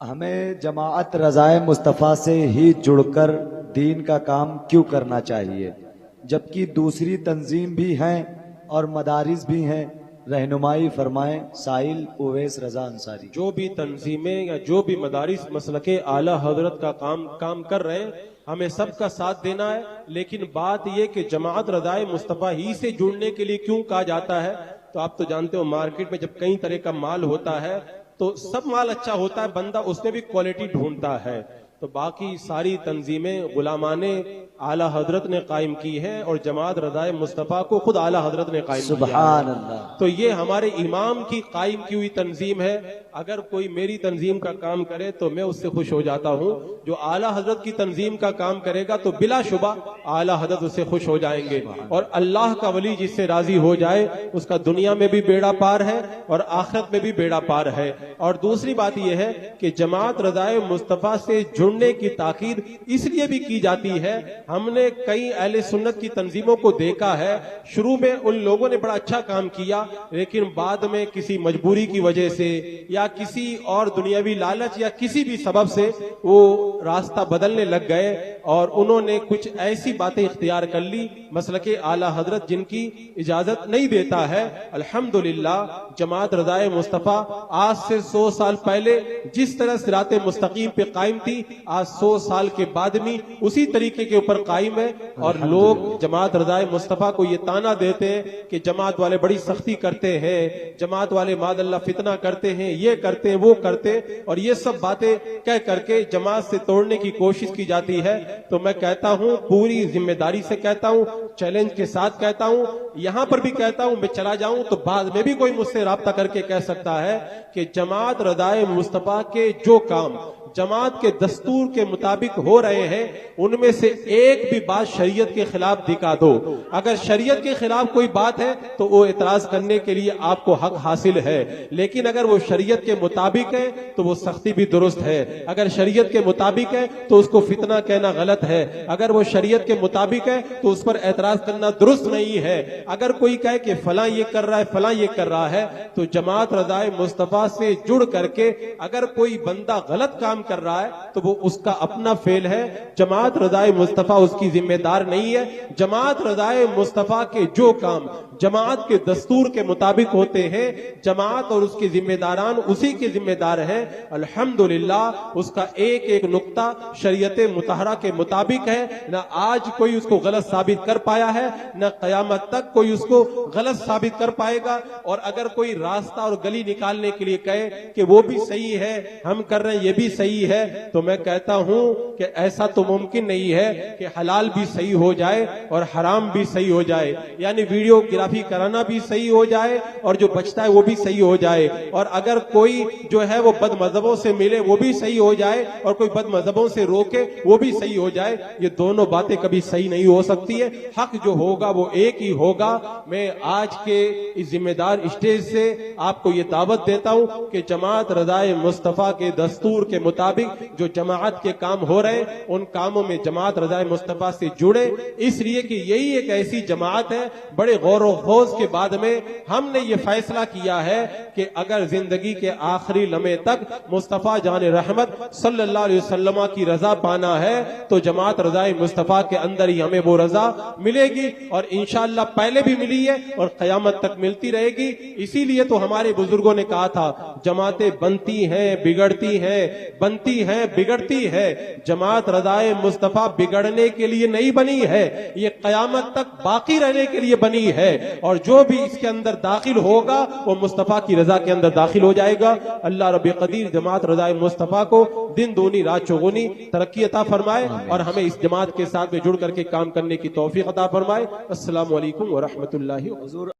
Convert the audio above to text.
ہمیں جماعت رضائے مصطفیٰ سے ہی جڑ کر دین کا کام کیوں کرنا چاہیے، جبکہ دوسری تنظیم بھی ہیں اور مدارس بھی ہیں؟ رہنمائی فرمائیں سائل اویس رضا انصاری۔ جو بھی تنظیمیں یا جو بھی مدارس مسلک اعلی حضرت کا کام کر رہے ہیں، ہمیں سب کا ساتھ دینا ہے، لیکن بات یہ کہ جماعت رضائے مصطفیٰ ہی سے جڑنے کے لیے کیوں کہا جاتا ہے؟ تو آپ تو جانتے ہو مارکیٹ میں جب کئی طرح کا مال ہوتا ہے تو سب مال اچھا ہوتا ہے، بندہ اس میں بھی کوالٹی ڈھونڈتا ہے۔ تو باقی ساری تنظیمیں غلامان اعلی حضرت نے قائم کی ہے اور جماعت رضائے مصطفیٰ کو خود اعلی حضرت نے قائم کیا ہے۔ سبحان اللہ۔ تو یہ ہمارے امام کی قائم کی ہوئی تنظیم ہے۔ اگر کوئی میری تنظیم کا کام کرے تو میں اس سے خوش ہو جاتا ہوں، جو اعلی حضرت کی تنظیم کا کام کرے گا تو بلا شبہ اعلی حضرت اس سے خوش ہو جائیں گے، اور اللہ کا ولی جس سے راضی ہو جائے اس کا دنیا میں بھی بیڑا پار ہے اور آخرت میں بھی بیڑا پار ہے۔ اور دوسری بات یہ ہے کہ جماعت رضائے مصطفیٰ سے جڑنے کی تاکید اس لیے بھی کی جاتی ہے، ہم نے کئی اہل سنت کی تنظیموں کو دیکھا ہے، شروع میں ان لوگوں نے بڑا اچھا کام کیا، لیکن بعد میں کسی مجبوری کی وجہ سے یا کسی اور دنیاوی لالچ یا کسی بھی سبب سے وہ راستہ بدلنے لگ گئے اور انہوں نے کچھ ایسی باتیں اختیار کر لی مسلک اعلی حضرت جن کی اجازت نہیں دیتا ہے۔ الحمدللہ جماعت رضائے مصطفیٰ آج سے 100 سال پہلے جس طرح صراط مستقیم پہ قائم تھی، آج 100 سال کے بعد بھی اسی طریقے کے اوپر قائم ہے، اور لوگ جماعت رضائے مصطفیٰ کو یہ تانا دیتے ہیں کہ جماعت والے بڑی سختی کرتے ہیں، جماعت والے معاذ اللہ فتنہ کرتے ہیں، یہ کرتے ہیں وہ کرتے ہیں، اور یہ سب باتیں کہہ کر کے جماعت سے توڑنے کی کوشش کی جاتی ہے۔ تو میں کہتا ہوں، پوری ذمہ داری سے کہتا ہوں، چیلنج کے ساتھ کہتا ہوں، یہاں پر بھی کہتا ہوں، میں چلا جاؤں تو بعد میں بھی کوئی مجھ سے رابطہ کر کے کہہ سکتا ہے کہ جماعت رضائے مصطفیٰ کے جو کام جماعت کے دستور کے مطابق ہو رہے ہیں ان میں سے ایک بھی بات شریعت کے خلاف دکھا دو، اگر شریعت کے خلاف کوئی بات ہے تو وہ اعتراض کرنے کے لیے آپ کو حق حاصل ہے، لیکن اگر وہ شریعت کے مطابق ہے تو وہ سختی بھی درست ہے، اگر شریعت کے مطابق ہے تو اس کو فتنہ کہنا غلط ہے، اگر وہ شریعت کے مطابق ہے تو اس پر اعتراض کرنا درست نہیں ہے۔ اگر کوئی کہے کہ فلاں یہ کر رہا ہے فلاں یہ کر رہا ہے، تو جماعت رضائے مصطفیٰ سے جڑ کر کے اگر کوئی بندہ غلط کام کر رہا ہے تو وہ اس کا اپنا فعل ہے، جماعت رضائے مصطفیٰ اس کی ذمہ دار نہیں ہے۔ جماعت رضائے مصطفیٰ کے جو کام جماعت کے دستور کے مطابق ہوتے ہیں، جماعت اور اس کے ذمہ داران اسی کے ذمہ دار ہیں۔ الحمدللہ اس کا ایک ایک نقطہ شریعت مطہرہ کے مطابق ہے، نہ آج کوئی اس کو غلط ثابت کر پایا ہے، نہ قیامت تک کوئی اس کو غلط ثابت کر پائے گا۔ اور اگر کوئی راستہ اور گلی نکالنے کے لیے کہے کہ وہ بھی صحیح ہے ہم کر رہے ہیں یہ بھی صحیح ہے، تو میں کہتا ہوں کہ ایسا تو ممکن نہیں ہے کہ حلال بھی صحیح ہو جائے اور حرام بھی صحیح ہو جائے، یعنی ویڈیوگرافی کرانا بھی صحیح ہو جائے اور جو بچتا ہے وہ بھی صحیح ہو جائے، اور اگر کوئی جو ہے وہ بد مذہبوں سے ملے وہ بھی صحیح ہو جائے اور کوئی بد مذہبوں سے روکے وہ بھی صحیح ہو جائے۔ یہ دونوں باتیں کبھی صحیح نہیں ہو سکتی ہے، حق جو ہوگا وہ ایک ہی ہوگا۔ میں آج کے اس ذمہ دار اسٹیج سے آپ کو یہ دعوت دیتا ہوں کہ جماعت رضائے مصطفیٰ کے دستور کے مطابق جو جماعت کے کام ہو رہے ہیں ان کاموں میں جماعت رضائے مصطفیٰ سے جڑے، اس لیے کہ یہی ایک ایسی جماعت ہے، بڑے غور و خوض کے بعد میں ہم نے یہ فیصلہ کیا ہے کہ اگر زندگی کے آخری لمحے تک مصطفیٰ جان رحمت صلی اللہ علیہ وسلم کی رضا پانا ہے تو جماعت رضائے مصطفیٰ کے اندر ہی ہمیں وہ رضا ملے گی، اور انشاءاللہ پہلے بھی ملی ہے اور قیامت تک ملتی رہے گی۔ اسی لیے تو ہمارے بزرگوں نے کہا تھا جماعتیں بنتی ہیں بگڑتی ہیں، بنتی ہیں بگڑتی ہے، جماعت رضائے مصطفیٰ بگڑنے کے لیے نہیں بنی ہے، یہ قیامت تک باقی رہنے کے لیے بنی ہے، اور جو بھی اس کے اندر داخل ہوگا وہ مصطفیٰ کی رضا کے اندر داخل ہو جائے گا۔ اللہ رب قدیر جماعت رضائے مصطفیٰ کو دن دونی رات چوگنی ترقی عطا فرمائے اور ہمیں اس جماعت کے ساتھ میں جڑ کر کے کام کرنے کی توفیق عطا فرمائے۔ السلام علیکم ورحمۃ اللہ وبرکاتہ۔